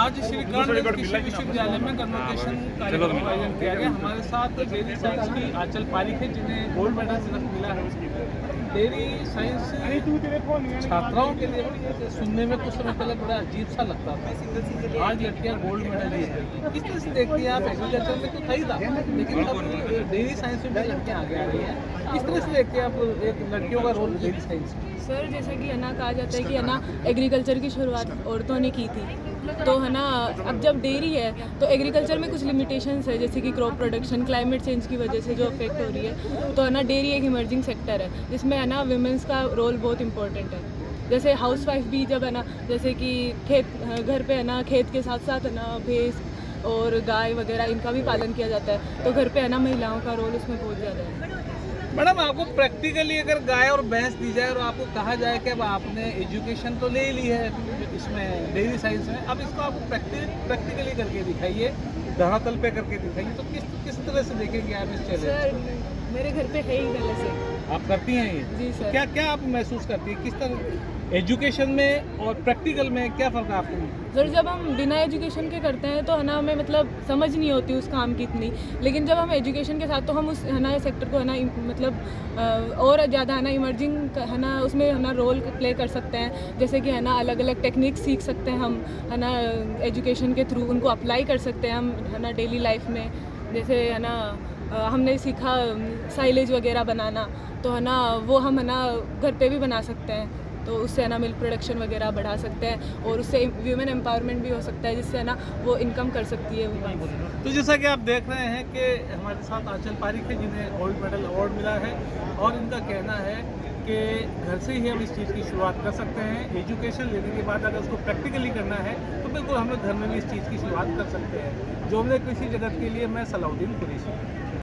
आज श्री कर्ण कृषि विश्वविद्यालय में कन्वोकेशन कार्यक्रम का आयोजन किया गया। हमारे साथ डेयरी साइंस की आंचल पारिक है, जिन्हें गोल्ड मेडल सिर्फ मिला है। डेयरी साइंस छात्राओं के लिए सुनने में कुछ समय पहले बड़ा अजीब सा लगता था, आज लड़कियां गोल्ड मेडल जीत रही हैं। किस तरह से देखती हैं आप? एग्रीकल्चर में तो था ही था, लेकिन अब डेयरी साइंस में भी लड़कियां आगे आ रही हैं। किस तरह से देखते हैं आप एक लड़कियों का रोल डेयरी साइंस में? सर, जैसे कि है ना कहा जाता है कि है ना एग्रीकल्चर की शुरुआत औरतों ने की थी, तो है ना अब जब डेयरी है तो एग्रीकल्चर में कुछ लिमिटेशंस है, जैसे कि क्रॉप प्रोडक्शन क्लाइमेट चेंज की वजह से जो अफेक्ट हो रही है। तो है ना डेयरी एक इमर्जिंग सेक्टर है जिसमें है ना विमेंस का रोल बहुत इंपॉर्टेंट है। जैसे हाउस वाइफ भी जब है ना, जैसे कि खेत घर पे है ना खेत के साथ साथ है ना भैंस और गाय वगैरह इनका भी पालन किया जाता है, तो घर पे है ना महिलाओं का रोल उसमें बहुत ज़्यादा है। मैडम, आपको प्रैक्टिकली अगर गाय और भैंस दी जाए और आपको कहा जाए कि अब आपने एजुकेशन तो ले ली है इसमें डेयरी साइंस में, अब इसको आपको प्रैक्टिकली करके दिखाइए, धरातल पे करके दिखाइए, तो किस तरह से देखेंगे आप इस चैलेंज? सर, मेरे घर पे है ही पहले से। आप करती हैं ये? जी सर। क्या आप महसूस करती हैं, किस तरह एजुकेशन में और प्रैक्टिकल में क्या फ़र्क है आपको? सर, जब हम बिना एजुकेशन के करते हैं तो है ना हमें मतलब समझ नहीं होती उस काम की इतनी, लेकिन जब हम एजुकेशन के साथ तो हम उस है ना सेक्टर को है ना मतलब और ज़्यादा है ना इमर्जिंग है ना उसमें है ना रोल प्ले कर सकते हैं। जैसे कि है ना अलग अलग टेक्निक सीख सकते हैं हम, है ना एजुकेशन के थ्रू उनको अप्लाई कर सकते हैं हम, है ना डेली लाइफ में। जैसे है ना हमने सीखा साइलेज वगैरह बनाना, तो है ना वो हम है ना घर पे भी बना सकते हैं, तो उससे है ना मिल्क प्रोडक्शन वगैरह बढ़ा सकते हैं और उससे वीमेन एम्पावरमेंट भी हो सकता है, जिससे है ना वो इनकम कर सकती है वुमेन। तो जैसा कि आप देख रहे हैं कि हमारे साथ आंचल पारिक है, जिन्हें गोल्ड मेडल अवार्ड मिला है, और इनका कहना है कि घर से ही हम इस चीज़ की शुरुआत कर सकते हैं। एजुकेशन लेने के बाद अगर उसको प्रैक्टिकली करना है तो बिल्कुल हम लोग घर में भी इस चीज़ की शुरुआत कर सकते हैं। जो हमने कृषि जगत के लिए मैं सलाउद्दीन कुरैशी।